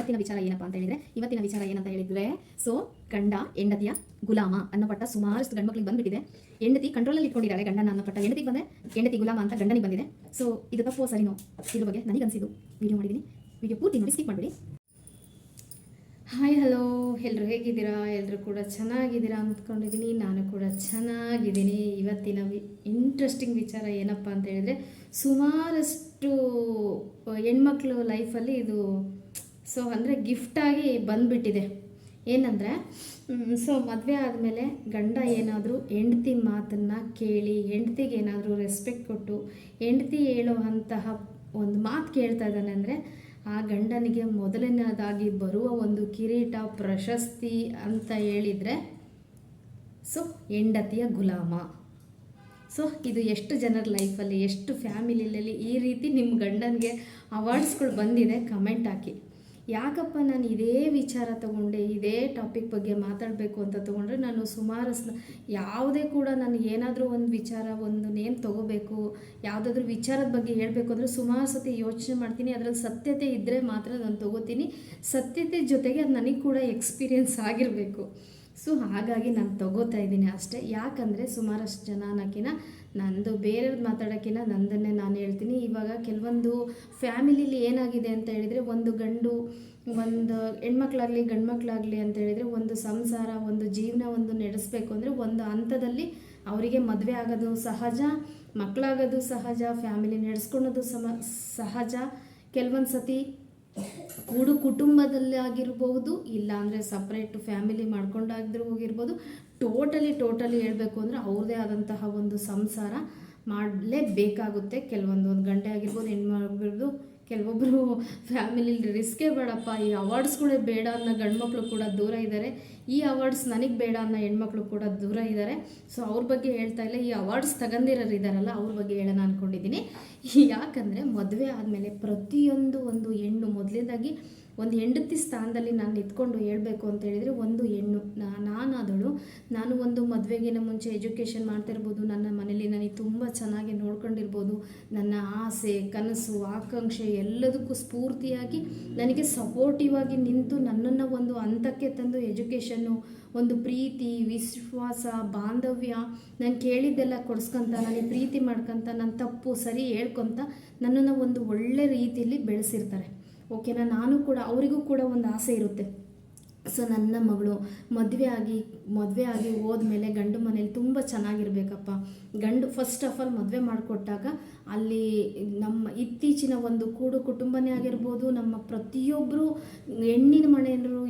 ಇವತ್ತಿನ ವಿಚಾರ ಏನಂತ ಹೇಳಿದ್ರೆ ಸೊ ಗಂಡ ಹೆಂಡತಿಯ ಗುಲಾಮ ಅನ್ನೋ ಪಟ್ಟ ಸುಮಾರಷ್ಟು ಗಂಡು ಮಕ್ಕಳಿಗೆ ಬಂದ್ಬಿಟ್ಟಿದೆ. ಹೆಂಡತಿ ಕಂಟ್ರೋಲಲ್ಲಿ ಇಟ್ಕೊಂಡಿದ್ದಾಳೆ ಗಂಡನ ಅನ್ನೋ ಪಟ್ಟ, ಹೆಂಡತಿಗೆ ಬಂದೆ ಹೆಂಡತಿ ಗುಲಾಮ ಅಂತ ಗಂಡನಿಗೆ ಬಂದಿದೆ. ಸೊ ಇದು ತಪ್ಪು ಸರಿನೋ ಇದ್ರ ಬಗ್ಗೆ ನನಗನ್ಸಿದ್ದು ವಿಡಿಯೋ ಮಾಡಿದ್ದೀನಿ. ವಿಡಿಯೋ ಪೂರ್ತಿ ನೋಡಿ, ಸ್ಕಿಪ್ ಮಾಡಿಬಿಡಿ. ಹಾಯ್ ಹಲೋ, ಎಲ್ಲರೂ ಹೇಗಿದ್ದೀರಾ? ಎಲ್ಲರೂ ಕೂಡ ಚೆನ್ನಾಗಿದ್ದೀರಾ ಅಂದ್ಕೊಂಡಿದ್ದೀನಿ. ನಾನು ಕೂಡ ಚೆನ್ನಾಗಿದ್ದೀನಿ. ಇವತ್ತಿನ ಇಂಟ್ರೆಸ್ಟಿಂಗ್ ವಿಚಾರ ಏನಪ್ಪ ಅಂತ ಹೇಳಿದ್ರೆ, ಸುಮಾರಷ್ಟು ಹೆಣ್ಮಕ್ಳು ಲೈಫಲ್ಲಿ ಇದು ಸೊ ಅಂದರೆ ಗಿಫ್ಟಾಗಿ ಬಂದುಬಿಟ್ಟಿದೆ. ಏನಂದರೆ ಸೊ ಮದುವೆ ಆದಮೇಲೆ ಗಂಡ ಏನಾದರೂ ಹೆಂಡ್ತಿ ಮಾತನ್ನು ಕೇಳಿ, ಹೆಂಡ್ತಿಗೆ ಏನಾದರೂ ರೆಸ್ಪೆಕ್ಟ್ ಕೊಟ್ಟು, ಹೆಂಡ್ತಿ ಹೇಳೋ ಅಂತಹ ಒಂದು ಮಾತು ಕೇಳ್ತಾ ಇದ್ದಾನೆ ಅಂದರೆ ಆ ಗಂಡನಿಗೆ ಮೊದಲನೇದಾಗಿ ಬರುವ ಒಂದು ಕಿರೀಟ, ಪ್ರಶಸ್ತಿ ಅಂತ ಹೇಳಿದರೆ ಸೊ ಹೆಂಡತಿಯ ಗುಲಾಮ. ಸೊ ಇದು ಎಷ್ಟು ಜನರ ಲೈಫಲ್ಲಿ, ಎಷ್ಟು ಫ್ಯಾಮಿಲಿಯಲ್ಲಿ ಈ ರೀತಿ ನಿಮ್ಮ ಗಂಡನಿಗೆ ಅವಾರ್ಡ್ಸ್ಗಳು ಬಂದಿದೆ? ಕಮೆಂಟ್ ಹಾಕಿ. ಯಾಕಪ್ಪ ನಾನು ಇದೇ ವಿಚಾರ ತಗೊಂಡೆ, ಇದೇ ಟಾಪಿಕ್ ಬಗ್ಗೆ ಮಾತಾಡಬೇಕು ಅಂತ ತೊಗೊಂಡ್ರೆ, ನಾನು ಸುಮಾರು ಯಾವುದೇ ಕೂಡ ನಾನು ಏನಾದರೂ ಒಂದು ವಿಚಾರ, ಒಂದು ನೇಮ್ ತೊಗೋಬೇಕು, ಯಾವುದಾದ್ರೂ ವಿಚಾರದ ಬಗ್ಗೆ ಹೇಳಬೇಕು ಅಂದರೆ ಸುಮಾರು ಸತಿ ಯೋಚನೆ ಮಾಡ್ತೀನಿ. ಅದರಲ್ಲಿ ಸತ್ಯತೆ ಇದ್ದರೆ ಮಾತ್ರ ನಾನು ತೊಗೋತೀನಿ. ಸತ್ಯತೆ ಜೊತೆಗೆ ಅದು ನನಗೆ ಕೂಡ ಎಕ್ಸ್ಪೀರಿಯೆನ್ಸ್ ಆಗಿರಬೇಕು. ಸೊ ಹಾಗಾಗಿ ನಾನು ತೊಗೋತಾ ಇದ್ದೀನಿ ಅಷ್ಟೇ. ಯಾಕಂದರೆ ಸುಮಾರಷ್ಟು ಜನನಕ್ಕಿಂತ ನಂದು ಬೇರೆಯವ್ರದ್ದು ಮಾತಾಡೋಕ್ಕಿಂತ ನಂದನ್ನೇ ನಾನು ಹೇಳ್ತೀನಿ. ಇವಾಗ ಕೆಲವೊಂದು ಫ್ಯಾಮಿಲಿಲಿ ಏನಾಗಿದೆ ಅಂತ ಹೇಳಿದರೆ, ಒಂದು ಹೆಣ್ಮಕ್ಳಾಗಲಿ ಗಂಡು ಮಕ್ಕಳಾಗಲಿ ಅಂತ ಹೇಳಿದರೆ, ಒಂದು ಸಂಸಾರ, ಒಂದು ಜೀವನ ಒಂದು ನಡೆಸಬೇಕು ಅಂದರೆ ಒಂದು ಹಂತದಲ್ಲಿ ಅವರಿಗೆ ಮದುವೆ ಆಗೋದು ಸಹಜ, ಮಕ್ಕಳಾಗೋದು ಸಹಜ, ಫ್ಯಾಮಿಲಿ ನಡೆಸ್ಕೊಳೋದು ಸಹಜ. ಕೆಲವೊಂದು ಸತಿ ಕೂಡು ಕುಟುಂಬದಲ್ಲಿ ಆಗಿರ್ಬೋದು, ಇಲ್ಲಾಂದರೆ ಸಪ್ರೇಟ್ ಫ್ಯಾಮಿಲಿ ಮಾಡ್ಕೊಂಡಾದ್ರೂ ಹೋಗಿರ್ಬೋದು. ಟೋಟಲಿ ಹೇಳಬೇಕು ಅಂದರೆ ಅವ್ರದ್ದೇ ಆದಂತಹ ಒಂದು ಸಂಸಾರ ಮಾಡಲೇಬೇಕಾಗುತ್ತೆ. ಕೆಲವೊಂದು ಗಂಟೆ ಆಗಿರ್ಬೋದು, ಹೆಣ್ಮಾಗಿರ್ಬೋದು. ಕೆಲವೊಬ್ಬರು ಫ್ಯಾಮಿಲಿಲಿ ರಿಸ್ಕೇ ಬೇಡಪ್ಪ, ಈ ಅವಾರ್ಡ್ಸ್ಗಳೇ ಬೇಡ ಅನ್ನೋ ಗಂಡ್ಮಕ್ಳು ಕೂಡ ದೂರ ಇದ್ದಾರೆ. ಈ ಅವಾರ್ಡ್ಸ್ ನನಗೆ ಬೇಡ ಅನ್ನೋ ಹೆಣ್ಮಕ್ಳು ಕೂಡ ದೂರ ಇದ್ದಾರೆ. ಸೊ ಅವ್ರ ಬಗ್ಗೆ ಹೇಳ್ತಾ ಇಲ್ಲ, ಈ ಅವಾರ್ಡ್ಸ್ ತಗೊಂಡಿರೋರು ಇದ್ದಾರಲ್ಲ ಅವ್ರ ಬಗ್ಗೆ ಹೇಳೋಣ ಅಂದ್ಕೊಂಡಿದ್ದೀನಿ. ಯಾಕಂದರೆ ಮದುವೆ ಆದಮೇಲೆ ಪ್ರತಿಯೊಂದು ಒಂದು ಹೆಣ್ಣು ಮೊದಲೇದಾಗಿ ಒಂದು ಹೆಂಡತಿ ಸ್ಥಾನದಲ್ಲಿ ನಾನು ನಿಂತ್ಕೊಂಡು ಹೇಳಬೇಕು ಅಂತ ಹೇಳಿದರೆ, ಒಂದು ಹೆಣ್ಣು ನಾನಾದಳು, ನಾನು ಒಂದು ಮದುವೆಗಿನ ಮುಂಚೆ ಎಜುಕೇಷನ್ ಮಾಡ್ತಿರ್ಬೋದು, ನನ್ನ ಮನೇಲಿ ನನಗೆ ತುಂಬ ಚೆನ್ನಾಗಿ ನೋಡ್ಕೊಂಡಿರ್ಬೋದು, ನನ್ನ ಆಸೆ, ಕನಸು, ಆಕಾಂಕ್ಷೆ ಎಲ್ಲದಕ್ಕೂ ಸ್ಫೂರ್ತಿಯಾಗಿ ನನಗೆ ಸಪೋರ್ಟಿವ್ ಆಗಿ ನಿಂತು ನನ್ನನ್ನು ಒಂದು ಹಂತಕ್ಕೆ ತಂದು ಎಜುಕೇಷನ್ನು, ಒಂದು ಪ್ರೀತಿ, ವಿಶ್ವಾಸ, ಬಾಂಧವ್ಯ, ನಾನು ಕೇಳಿದ್ದೆಲ್ಲ ಕೊಡಿಸ್ಕೊಂತ, ನನಗೆ ಪ್ರೀತಿ ಮಾಡ್ಕೊತ, ನನ್ನ ತಪ್ಪು ಸರಿ ಹೇಳ್ಕೊತ ನನ್ನನ್ನು ಒಂದು ಒಳ್ಳೆ ರೀತಿಯಲ್ಲಿ ಬೆಳೆಸಿರ್ತಾರೆ. ಓಕೆನಾ? ನಾನು ಕೂಡ ಅವರಿಗೂ ಕೂಡ ಒಂದು ಆಸೆ ಇರುತ್ತೆ. ಸೊ ನನ್ನ ಮಗಳು ಮದುವೆ ಆಗಿ ಹೋದ್ಮೇಲೆ ಗಂಡು ಮನೇಲಿ ತುಂಬ ಚೆನ್ನಾಗಿರ್ಬೇಕಪ್ಪ. ಫಸ್ಟ್ ಆಫ್ ಆಲ್ ಮದುವೆ ಮಾಡಿಕೊಟ್ಟಾಗ ಅಲ್ಲಿ ನಮ್ಮ ಇತ್ತೀಚಿನ ಒಂದು ಕೂಡು ಕುಟುಂಬನೇ ಆಗಿರ್ಬೋದು, ನಮ್ಮ ಪ್ರತಿಯೊಬ್ಬರು ಹೆಣ್ಣಿನ ಮನೆಯವರು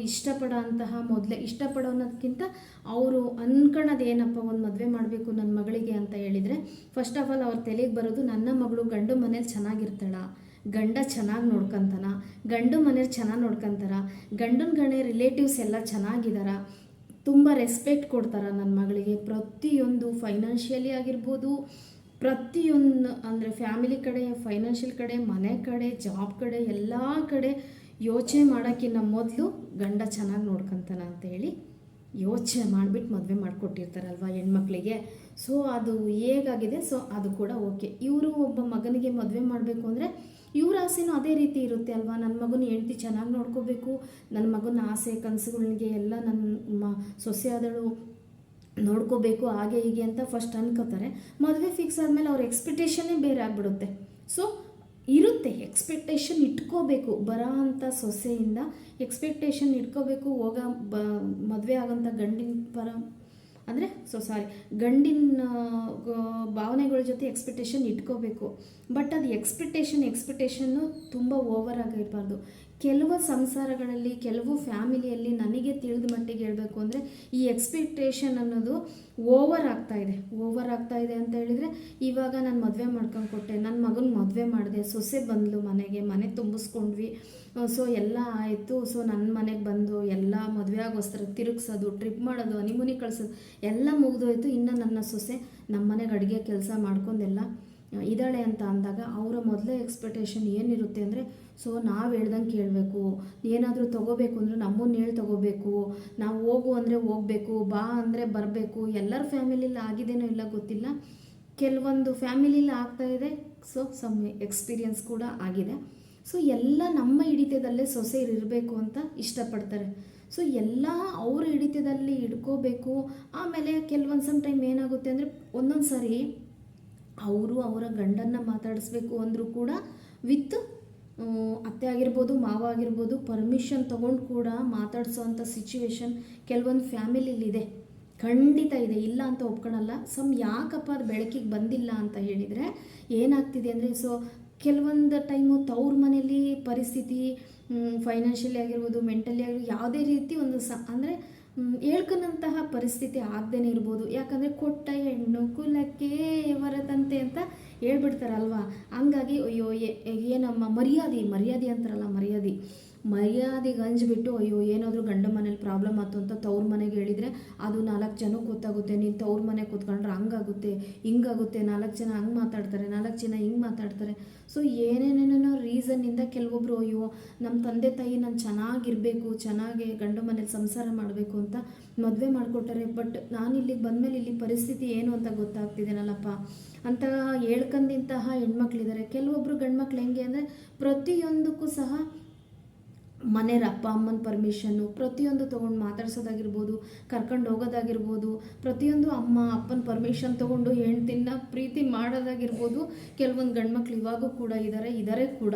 ಇಷ್ಟಪಡೋನ್ನೋದಕ್ಕಿಂತ ಅವರು ಅನ್ಕೊಳ್ಳೋದೇನಪ್ಪ, ಒಂದು ಮದುವೆ ಮಾಡಬೇಕು ನನ್ನ ಮಗಳಿಗೆ ಅಂತ ಹೇಳಿದರೆ, ಫಸ್ಟ್ ಆಫ್ ಆಲ್ ಅವ್ರ ತಲೆಗೆ ಬರೋದು, ನನ್ನ ಮಗಳು ಗಂಡು ಮನೇಲಿ ಚೆನ್ನಾಗಿರ್ತಾಳ, ಗಂಡ ಚೆನ್ನಾಗಿ ನೋಡ್ಕೊತಾನ, ಗಂಡು ಮನೆಯವ್ರು ಚೆನ್ನಾಗಿ ನೋಡ್ಕೊತಾರ, ಗಂಡನ ರಿಲೇಟಿವ್ಸ್ ಎಲ್ಲ ಚೆನ್ನಾಗಿದ್ದಾರ, ತುಂಬ ರೆಸ್ಪೆಕ್ಟ್ ಕೊಡ್ತಾರ ನನ್ನ ಮಗಳಿಗೆ. ಪ್ರತಿಯೊಂದು ಫೈನಾನ್ಷಿಯಲಿ ಆಗಿರ್ಬೋದು, ಪ್ರತಿಯೊಂದು ಅಂದರೆ ಫ್ಯಾಮಿಲಿ ಕಡೆ, ಫೈನಾನ್ಷಿಯಲ್ ಕಡೆ, ಮನೆ ಕಡೆ, ಜಾಬ್ ಕಡೆ, ಎಲ್ಲ ಕಡೆ ಯೋಚನೆ ಮಾಡೋಕ್ಕಿಂತ ಮೊದಲು ಗಂಡ ಚೆನ್ನಾಗಿ ನೋಡ್ಕೊತಾನ ಅಂತೇಳಿ ಯೋಚನೆ ಮಾಡಿಬಿಟ್ಟು ಮದುವೆ ಮಾಡಿಕೊಟ್ಟಿರ್ತಾರಲ್ವ ಹೆಣ್ಮಕ್ಳಿಗೆ. ಸೊ ಅದು ಹೇಗಾಗಿದೆ, ಸೊ ಅದು ಕೂಡ ಓಕೆ. ಇವರು ಒಬ್ಬ ಮಗನಿಗೆ ಮದುವೆ ಮಾಡಬೇಕು ಅಂದರೆ ಇವ್ರ ಆಸೆನೂ ಅದೇ ರೀತಿ ಇರುತ್ತೆ ಅಲ್ವಾ. ನನ್ನ ಮಗನ ಹೆಂಡ್ತಿ ಚೆನ್ನಾಗಿ ನೋಡ್ಕೋಬೇಕು, ನನ್ನ ಮಗನ ಆಸೆ ಕನಸುಗಳಿಗೆ ಎಲ್ಲ ನನ್ನ ಸೊಸೆಯಾದಳು ನೋಡ್ಕೋಬೇಕು, ಹಾಗೆ ಹೀಗೆ ಅಂತ ಫಸ್ಟ್ ಅನ್ಕೋತಾರೆ. ಮದುವೆ ಫಿಕ್ಸ್ ಆದಮೇಲೆ ಅವ್ರ ಎಕ್ಸ್ಪೆಕ್ಟೇಷನ್ನೇ ಬೇರೆ ಆಗಿಬಿಡುತ್ತೆ. ಸೊ ಇರುತ್ತೆ, ಎಕ್ಸ್ಪೆಕ್ಟೇಷನ್ ಇಟ್ಕೋಬೇಕು. ಬರೋ ಅಂಥ ಸೊಸೆಯಿಂದ ಎಕ್ಸ್ಪೆಕ್ಟೇಷನ್ ಇಟ್ಕೋಬೇಕು. ಮದುವೆ ಆಗೋಂಥ ಗಂಡಿನ ಭಾವನೆಗಳ ಜೊತೆ ಎಕ್ಸ್ಪೆಕ್ಟೇಷನ್ ಇಟ್ಕೋಬೇಕು. ಬಟ್ ಅದು ಎಕ್ಸ್ಪೆಕ್ಟೇಷನ್ನು ತುಂಬ ಓವರ್ ಆಗಿರಬಾರ್ದು. ಕೆಲವು ಸಂಸಾರಗಳಲ್ಲಿ, ಕೆಲವು ಫ್ಯಾಮಿಲಿಯಲ್ಲಿ ನನಗೆ ತಿಳಿದ ಮಟ್ಟಿಗೆ ಹೇಳಬೇಕು ಅಂದರೆ ಈ ಎಕ್ಸ್ಪೆಕ್ಟೇಷನ್ ಅನ್ನೋದು ಓವರ್ ಆಗ್ತಾ ಇದೆ ಅಂತ ಹೇಳಿದರೆ, ಇವಾಗ ನಾನು ಮದುವೆ ಮಾಡ್ಕೊಂಡು ಕೊಟ್ಟೆ, ನನ್ನ ಮಗನ ಮದುವೆ ಮಾಡಿದೆ, ಸೊಸೆ ಬಂದಳು ಮನೆ ತುಂಬಿಸ್ಕೊಂಡ್ವಿ, ಸೊ ಎಲ್ಲ ಆಯಿತು. ಸೊ ನನ್ನ ಮನೆಗೆ ಬಂದು ಎಲ್ಲ ಮದುವೆ ಆಗೋಸ್ಕರ ತಿರುಗಿಸೋದು, ಟ್ರಿಪ್ ಮಾಡೋದು, ಹನಿಮೂನಿಗೆ ಕಳಿಸೋದು ಎಲ್ಲ ಮುಗಿದೋಯ್ತು. ಇನ್ನು ನನ್ನ ಸೊಸೆ ನಮ್ಮ ಮನೆಗೆ ಅಡುಗೆ ಕೆಲಸ ಮಾಡ್ಕೊಂಡೆಲ್ಲ ಇದ್ದಾಳೆ ಅಂತ ಅಂದಾಗ ಅವರ ಮೊದಲೇ ಎಕ್ಸ್ಪೆಕ್ಟೇಷನ್ ಏನಿರುತ್ತೆ ಅಂದರೆ, ಸೊ ನಾವು ಹೇಳ್ದಂಗೆ ಕೇಳಬೇಕು, ಏನಾದರೂ ತೊಗೋಬೇಕು ಅಂದರೆ ನಮ್ಮನ್ನು ಹೇಳಿ ತೊಗೋಬೇಕು, ನಾವು ಹೋಗು ಅಂದರೆ ಹೋಗಬೇಕು, ಬಾ ಅಂದರೆ ಬರಬೇಕು. ಎಲ್ಲರ ಫ್ಯಾಮಿಲಿಲಿ ಆಗಿದೆಯೋ ಇಲ್ಲ ಗೊತ್ತಿಲ್ಲ, ಕೆಲವೊಂದು ಫ್ಯಾಮಿಲಿಲಿ ಆಗ್ತಾಯಿದೆ. ಸೊ ಸಮ್ ಎಕ್ಸ್ಪೀರಿಯನ್ಸ್ ಕೂಡ ಆಗಿದೆ. ಸೊ ಎಲ್ಲ ನಮ್ಮ ಹಿಡಿತದಲ್ಲೇ ಸೊಸೆಯರು ಇರಬೇಕು ಅಂತ ಇಷ್ಟಪಡ್ತಾರೆ. ಸೊ ಎಲ್ಲ ಅವ್ರ ಹಿಡಿತದಲ್ಲಿ ಇಟ್ಕೋಬೇಕು. ಆಮೇಲೆ ಕೆಲವೊಂದು ಟೈಮ್ ಏನಾಗುತ್ತೆ ಅಂದರೆ ಒಂದೊಂದು ಸಾರಿ ಅವರು ಅವರ ಗಂಡನ್ನು ಮಾತಾಡಿಸ್ಬೇಕು ಅಂದರೂ ಕೂಡ ವಿತ್ ಅತ್ತೆ ಆಗಿರ್ಬೋದು, ಮಾವ ಆಗಿರ್ಬೋದು, ಪರ್ಮಿಷನ್ ತೊಗೊಂಡು ಕೂಡ ಮಾತಾಡಿಸೋವಂಥ ಸಿಚುವೇಶನ್ ಕೆಲವೊಂದು ಫ್ಯಾಮಿಲಿಲಿದೆ, ಖಂಡಿತ ಇದೆ, ಇಲ್ಲ ಅಂತ ಒಪ್ಕೊಳಲ್ಲ. ಯಾಕಪ್ಪ ಅದು ಬೆಳಕಿಗೆ ಬಂದಿಲ್ಲ ಅಂತ ಹೇಳಿದರೆ ಏನಾಗ್ತಿದೆ ಅಂದರೆ, ಸೊ ಕೆಲವೊಂದು ಟೈಮು ತವ್ರ ಮನೇಲಿ ಪರಿಸ್ಥಿತಿ ಫೈನಾನ್ಷಿಯಲಿ ಆಗಿರ್ಬೋದು, ಮೆಂಟಲಿ ಆಗಿರ್ಬೋದು, ಯಾವುದೇ ರೀತಿ ಒಂದು ಅಂದರೆ ಹೇಳ್ಕೊಳಂತಹ ಪರಿಸ್ಥಿತಿ ಆಗದೇ ಇರ್ಬೋದು. ಯಾಕಂದರೆ ಕೊಟ್ಟ ಹೆಣ್ಣು ಕುಲಕ್ಕೆ ವರದಂತೆ ಅಂತ ಹೇಳ್ಬಿಡ್ತಾರಲ್ವ. ಹಂಗಾಗಿ ಅಯ್ಯೋ ಏನಮ್ಮ ಮರ್ಯಾದೆ ಅಂತಾರಲ್ಲ, ಮರ್ಯಾದೆಗೆ ಅಂಜ್ಬಿಟ್ಟು ಅಯ್ಯೋ ಏನಾದರೂ ಗಂಡ ಮನೇಲಿ ಪ್ರಾಬ್ಲಮ್ ಆಯ್ತು ಅಂತ ತವ್ರ ಮನೆಗೆ ಹೇಳಿದರೆ ಅದು 4 ಜನಕ್ಕೆ ಗೊತ್ತಾಗುತ್ತೆ. ನೀನು ತವ್ರ ಮನೆಗೆ ಕೂತ್ಕೊಂಡ್ರೆ ಹಂಗಾಗುತ್ತೆ ಹಿಂಗಾಗುತ್ತೆ, 4 ಜನ ಹಂಗೆ ಮಾತಾಡ್ತಾರೆ, 4 ಜನ ಹಿಂಗೆ ಮಾತಾಡ್ತಾರೆ. ಸೊ ಏನೇನೇನೋ ರೀಸನ್ನಿಂದ ಕೆಲವೊಬ್ಬರು ಅಯ್ಯೋ ನಮ್ಮ ತಂದೆ ತಾಯಿ ನಾನು ಚೆನ್ನಾಗಿರಬೇಕು, ಚೆನ್ನಾಗಿ ಗಂಡ ಮನೇಲಿ ಸಂಸಾರ ಮಾಡಬೇಕು ಅಂತ ಮದುವೆ ಮಾಡಿಕೊಟ್ಟಾರೆ. ಬಟ್ ನಾನು ಇಲ್ಲಿಗೆ ಬಂದಮೇಲೆ ಇಲ್ಲಿ ಪರಿಸ್ಥಿತಿ ಏನು ಅಂತ ಗೊತ್ತಾಗ್ತಿದ್ದೇನಲ್ಲಪ್ಪ ಅಂತ ಹೇಳ್ಕೊಂಡಂತಹ ಹೆಣ್ಮಕ್ಳಿದ್ದಾರೆ. ಕೆಲವೊಬ್ಬರು ಗಂಡ್ಮಕ್ಳು ಹೆಂಗೆ ಅಂದರೆ ಪ್ರತಿಯೊಂದಕ್ಕೂ ಸಹ ಮನೆಯವ್ರ ಅಪ್ಪ ಅಮ್ಮನ ಪರ್ಮಿಷನ್ನು ಪ್ರತಿಯೊಂದು ತೊಗೊಂಡು ಮಾತಾಡ್ಸೋದಾಗಿರ್ಬೋದು, ಕರ್ಕೊಂಡು ಹೋಗೋದಾಗಿರ್ಬೋದು, ಪ್ರತಿಯೊಂದು ಅಮ್ಮ ಅಪ್ಪನ ಪರ್ಮಿಷನ್ ತೊಗೊಂಡು ಹೆಣ್ತಿನ ಪ್ರೀತಿ ಮಾಡೋದಾಗಿರ್ಬೋದು. ಕೆಲವೊಂದು ಗಂಡ್ಮಕ್ಳು ಇವಾಗೂ ಕೂಡ ಇದ್ದಾರೆ ಕೂಡ.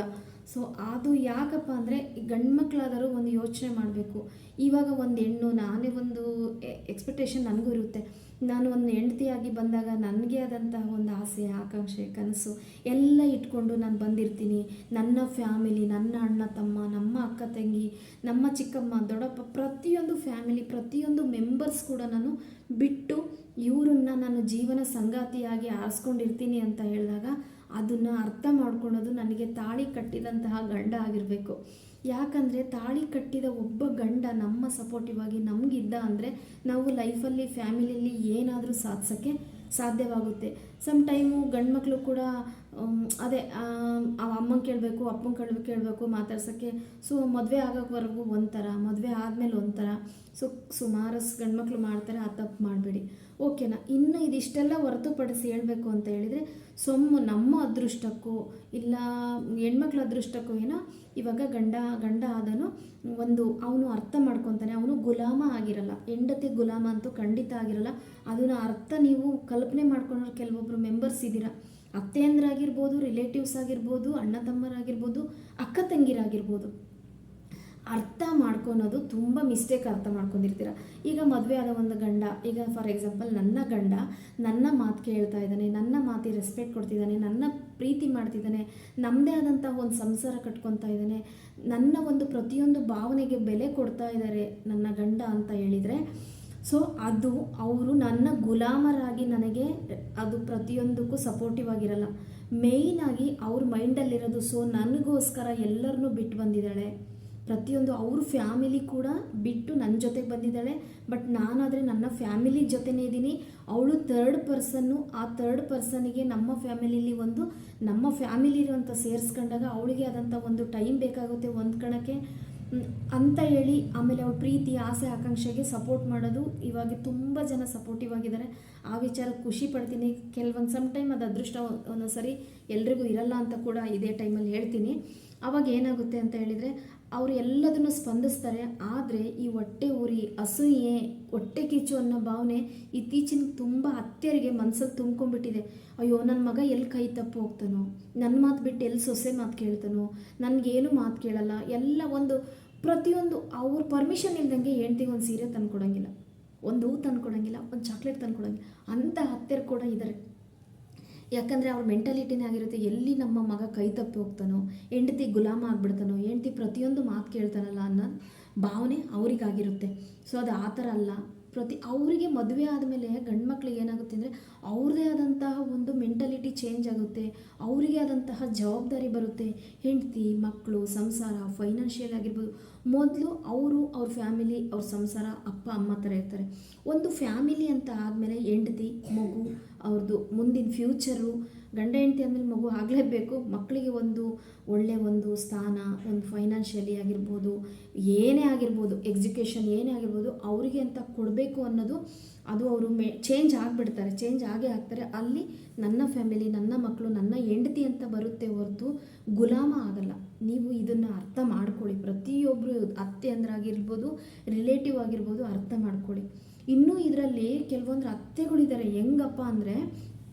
ಸೊ ಅದು ಯಾಕಪ್ಪ ಅಂದರೆ ಗಂಡ್ಮಕ್ಳಾದರೂ ಒಂದು ಯೋಚನೆ ಮಾಡಬೇಕು. ಇವಾಗ ಒಂದು ಹೆಣ್ಣು, ನಾನೇ ಒಂದು ಎಕ್ಸ್ಪೆಕ್ಟೇಷನ್ ನನಗೂ ಇರುತ್ತೆ. ನಾನು ಒಂದು ಹೆಂಡತಿಯಾಗಿ ಬಂದಾಗ ನನಗೆ ಆದಂತಹ ಒಂದು ಆಸೆ, ಆಕಾಂಕ್ಷೆ, ಕನಸು ಎಲ್ಲ ಇಟ್ಕೊಂಡು ನಾನು ಬಂದಿರ್ತೀನಿ. ನನ್ನ ಫ್ಯಾಮಿಲಿ, ನನ್ನ ಅಣ್ಣ ತಮ್ಮ, ನಮ್ಮ ಅಕ್ಕ ತಂಗಿ, ನಮ್ಮ ಚಿಕ್ಕಮ್ಮ ದೊಡ್ಡಪ್ಪ, ಪ್ರತಿಯೊಂದು ಫ್ಯಾಮಿಲಿ, ಪ್ರತಿಯೊಂದು ಮೆಂಬರ್ಸ್ ಕೂಡ ನಾನು ಬಿಟ್ಟು ಇವರನ್ನು ನಾನು ಜೀವನ ಸಂಗಾತಿಯಾಗಿ ಆರಿಸ್ಕೊಂಡಿರ್ತೀನಿ ಅಂತ ಹೇಳಿದಾಗ ಅದನ್ನು ಅರ್ಥ ಮಾಡ್ಕೊಳ್ಳೋದು ನನಗೆ ತಾಳಿ ಕಟ್ಟಿದಂತಹ ಗಂಡ ಆಗಿರಬೇಕು. ಯಾಕಂದರೆ ತಾಳಿ ಕಟ್ಟಿದ ಒಬ್ಬ ಗಂಡ ನಮ್ಮ ಸಪೋರ್ಟಿವ್ ಆಗಿ ನಮಗಿದ್ದ ಅಂದರೆ ನಾವು ಲೈಫಲ್ಲಿ ಫ್ಯಾಮಿಲಿಯಲ್ಲಿ ಏನಾದರೂ ಸಾಧಿಸೋಕ್ಕೆ ಸಾಧ್ಯವಾಗುತ್ತೆ. ಟೈಮು ಗಂಡ್ಮಕ್ಳು ಕೂಡ ಅದೇ ಅಮ್ಮನ ಕೇಳಬೇಕು, ಅಪ್ಪನ ಕೇಳಬೇಕು ಮಾತಾಡ್ಸೋಕ್ಕೆ. ಸೊ ಮದುವೆ ಆಗೋವರೆಗೂ ಒಂಥರ, ಮದುವೆ ಆದಮೇಲೆ ಒಂಥರ. ಸೊ ಸುಮಾರು ಗಂಡ್ಮಕ್ಳು ಮಾಡ್ತಾರೆ, ಆ ತಪ್ಪು ಮಾಡಬೇಡಿ, ಓಕೆನಾ. ಇನ್ನು ಇದಿಷ್ಟೆಲ್ಲ ಹೊರತುಪಡಿಸಿ ಹೇಳಬೇಕು ಅಂತ ಹೇಳಿದರೆ ನಮ್ಮ ಅದೃಷ್ಟಕ್ಕೂ ಇಲ್ಲ ಹೆಣ್ಮಕ್ಳ ಅದೃಷ್ಟಕ್ಕೂ ಏನೋ ಇವಾಗ ಗಂಡ ಆದನು ಒಂದು ಅವನು ಅರ್ಥ ಮಾಡ್ಕೊತಾನೆ. ಅವನು ಗುಲಾಮ ಆಗಿರಲ್ಲ, ಹೆಂಡತಿ ಗುಲಾಮ ಅಂತೂ ಖಂಡಿತ ಆಗಿರಲ್ಲ. ಅದನ್ನು ಅರ್ಥ ನೀವು ಕಲ್ಪನೆ ಮಾಡ್ಕೊಂಡ್ರೆ ಕೆಲವೊಬ್ಬರು ಮೆಂಬರ್ಸ್ ಇದ್ದೀರಾ, ಅತ್ತೆಯಂದ್ರಾಗಿರ್ಬೋದು, ರಿಲೇಟಿವ್ಸ್ ಆಗಿರ್ಬೋದು, ಅಣ್ಣ ತಮ್ಮರಾಗಿರ್ಬೋದು, ಅಕ್ಕ ತಂಗಿರಾಗಿರ್ಬೋದು, ಅರ್ಥ ಮಾಡ್ಕೊಳೋದು ತುಂಬ ಮಿಸ್ಟೇಕ್ ಅರ್ಥ ಮಾಡ್ಕೊಂಡಿರ್ತೀರ. ಈಗ ಮದುವೆ ಆದ ಒಂದು ಗಂಡ, ಈಗ ಫಾರ್ ಎಕ್ಸಾಂಪಲ್ ನನ್ನ ಗಂಡ ನನ್ನ ಮಾತು ಕೇಳ್ತಾ ಇದ್ದಾನೆ, ನನ್ನ ಮಾತಿಗೆ ರೆಸ್ಪೆಕ್ಟ್ ಕೊಡ್ತಿದ್ದಾನೆ, ನನ್ನ ಪ್ರೀತಿ ಮಾಡ್ತಿದ್ದಾನೆ, ನಮ್ಮದೇ ಆದಂಥ ಒಂದು ಸಂಸಾರ ಕಟ್ಕೊತಾ ಇದ್ದಾನೆ, ನನ್ನ ಒಂದು ಪ್ರತಿಯೊಂದು ಭಾವನೆಗೆ ಬೆಲೆ ಕೊಡ್ತಾ ಇದ್ದಾರೆ ನನ್ನ ಗಂಡ ಅಂತ ಹೇಳಿದರೆ, ಸೊ ಅದು ಅವರು ನನ್ನ ಗುಲಾಮರಾಗಿ ನನಗೆ ಅದು ಪ್ರತಿಯೊಂದಕ್ಕೂ ಸಪೋರ್ಟಿವ್ ಆಗಿರಲ್ಲ. ಮೇಯ್ನಾಗಿ ಅವ್ರ ಮೈಂಡಲ್ಲಿರೋದು ಸೊ ನನಗೋಸ್ಕರ ಎಲ್ಲರನ್ನೂ ಬಿಟ್ಟು ಬಂದಿದ್ದಾಳೆ, ಪ್ರತಿಯೊಂದು ಅವ್ರ ಫ್ಯಾಮಿಲಿ ಕೂಡ ಬಿಟ್ಟು ನನ್ನ ಜೊತೆಗೆ ಬಂದಿದ್ದಾಳೆ. ಬಟ್ ನಾನಾದರೆ ನನ್ನ ಫ್ಯಾಮಿಲಿ ಜೊತೆನೇ ಇದ್ದೀನಿ. ಅವಳು 3rd ಪರ್ಸನ್ನು, ಆ 3rd ಪರ್ಸನಿಗೆ ನಮ್ಮ ಫ್ಯಾಮಿಲಿಲಿ ನಮ್ಮ ಫ್ಯಾಮಿಲಿ ಇರುವಂಥ ಸೇರಿಸ್ಕೊಂಡಾಗ ಅವಳಿಗೆ ಆದಂಥ ಒಂದು ಟೈಮ್ ಬೇಕಾಗುತ್ತೆ ಹೊಂದ್ಕೊಳ್ಳೋಕ್ಕೆ ಅಂತ ಹೇಳಿ, ಆಮೇಲೆ ಅವಳ ಪ್ರೀತಿ, ಆಸೆ, ಆಕಾಂಕ್ಷೆಗೆ ಸಪೋರ್ಟ್ ಮಾಡೋದು ಇವಾಗ ತುಂಬ ಜನ ಸಪೋರ್ಟಿವ್ ಆಗಿದ್ದಾರೆ. ಆ ವಿಚಾರ ಖುಷಿ ಪಡ್ತೀನಿ. ಕೆಲವೊಂದು ಟೈಮ್ ಅದು ಅದೃಷ್ಟ ಒಂದೊಂದು ಸರಿ ಎಲ್ರಿಗೂ ಇರಲ್ಲ ಅಂತ ಕೂಡ ಇದೇ ಟೈಮಲ್ಲಿ ಹೇಳ್ತೀನಿ. ಆವಾಗ ಏನಾಗುತ್ತೆ ಅಂತ ಹೇಳಿದರೆ ಅವರು ಎಲ್ಲದನ್ನು ಸ್ಪಂದಿಸ್ತಾರೆ. ಆದರೆ ಈ ಹೊಟ್ಟೆ ಉರಿ, ಅಸೂಯೆ, ಹೊಟ್ಟೆ ಕಿಚ್ಚು ಅನ್ನೋ ಭಾವನೆ ಇತ್ತೀಚಿನ ತುಂಬ ಅತ್ತೆಯರಿಗೆ ಮನಸ್ಸಲ್ಲಿ ತುಂಬ್ಕೊಂಡ್ಬಿಟ್ಟಿದೆ. ಅಯ್ಯೋ ನನ್ನ ಮಗ ಎಲ್ಲಿ ಕೈ ತಪ್ಪು ಹೋಗ್ತಾನೋ, ನನ್ನ ಮಾತು ಬಿಟ್ಟು ಎಲ್ಲಿ ಸೊಸೆ ಮಾತು ಕೇಳ್ತಾನೋ, ನನಗೇನು ಮಾತು ಕೇಳಲ್ಲ, ಎಲ್ಲ ಒಂದು ಪ್ರತಿಯೊಂದು ಅವ್ರ ಪರ್ಮಿಷನ್ ಇಲ್ದಂಗೆ ಹೆಂಡ್ತಿಗೆ ಒಂದು ಸೀರೆ ತಂದುಕೊಡಂಗಿಲ್ಲ, ಒಂದು ಹೂ ತಂದುಕೊಡಂಗಿಲ್ಲ, ಒಂದು ಚಾಕ್ಲೇಟ್ ತಂದುಕೊಡಂಗಿಲ್ಲ ಅಂಥ ಅತ್ತೆರು ಕೂಡ ಇದ್ದಾರೆ. ಯಾಕಂದರೆ ಅವ್ರ ಮೆಂಟಾಲಿಟಿನೇ ಆಗಿರುತ್ತೆ, ಎಲ್ಲಿ ನಮ್ಮ ಮಗ ಕೈ ತಪ್ಪಿ ಹೋಗ್ತಾನೋ, ಹೆಂಡತಿ ಗುಲಾಮ ಆಗಿಬಿಡ್ತಾನೋ, ಹೆಂಡತಿ ಪ್ರತಿಯೊಂದು ಮಾತು ಕೇಳ್ತಾನಲ್ಲ ಅನ್ನೋ ಭಾವನೆ ಅವರಿಗಾಗಿರುತ್ತೆ. ಸೊ ಅದು ಆ ಥರ ಅಲ್ಲ. ಅವರಿಗೆ ಮದುವೆ ಆದಮೇಲೆ ಗಂಡು ಮಕ್ಳಿಗೆ ಏನಾಗುತ್ತೆ ಅಂದರೆ ಅವ್ರದ್ದೇ ಆದಂತಹ ಒಂದು ಮೆಂಟಾಲಿಟಿ ಚೇಂಜ್ ಆಗುತ್ತೆ, ಅವರಿಗೆ ಆದಂತಹ ಜವಾಬ್ದಾರಿ ಬರುತ್ತೆ. ಹೆಂಡತಿ, ಮಕ್ಕಳು, ಸಂಸಾರ, ಫೈನಾನ್ಷಿಯಲ್ ಆಗಿರ್ಬೋದು. ಮೊದಲು ಅವ್ರ ಫ್ಯಾಮಿಲಿ, ಅವ್ರ ಸಂಸಾರ, ಅಪ್ಪ ಅಮ್ಮ ಥರ ಇರ್ತಾರೆ. ಒಂದು ಫ್ಯಾಮಿಲಿ ಅಂತ ಆದಮೇಲೆ ಹೆಂಡತಿ, ಮಗು, ಅವ್ರದ್ದು ಮುಂದಿನ ಫ್ಯೂಚರು, ಗಂಡ ಹೆಂಡತಿ ಅಂದಮೇಲೆ ಮಗು ಆಗಲೇಬೇಕು. ಮಕ್ಕಳಿಗೆ ಒಂದು ಒಳ್ಳೆಯ ಒಂದು ಸ್ಥಾನ, ಒಂದು ಫೈನಾನ್ಷಿಯಲಿ ಆಗಿರ್ಬೋದು, ಏನೇ ಆಗಿರ್ಬೋದು, ಎಜುಕೇಷನ್ ಏನೇ ಆಗಿರ್ಬೋದು, ಅವರಿಗೆ ಅಂತ ಕೊಡಬೇಕು ಅನ್ನೋದು ಅದು ಅವರು ಚೇಂಜ್ ಆಗಿಬಿಡ್ತಾರೆ, ಚೇಂಜ್ ಆಗೇ ಆಗ್ತಾರೆ. ಅಲ್ಲಿ ನನ್ನ ಫ್ಯಾಮಿಲಿ, ನನ್ನ ಮಕ್ಕಳು, ನನ್ನ ಹೆಂಡತಿ ಅಂತ ಬರುತ್ತೆ ಹೊರತು ಗುಲಾಮ ಆಗಲ್ಲ. ನೀವು ಇದನ್ನು ಅರ್ಥ ಮಾಡ್ಕೊಳ್ಳಿ. ಪ್ರತಿಯೊಬ್ಬರು ಅತ್ತೆ ಅಂದ್ರಾಗಿರ್ಬೋದು, ರಿಲೇಟಿವ್ ಆಗಿರ್ಬೋದು, ಅರ್ಥ ಮಾಡ್ಕೊಳ್ಳಿ. ಇನ್ನೂ ಇದರಲ್ಲಿ ಕೆಲವೊಂದು ಅತ್ತೆಗಳಿದ್ದಾರೆ ಹೆಂಗಪ್ಪ ಅಂದರೆ,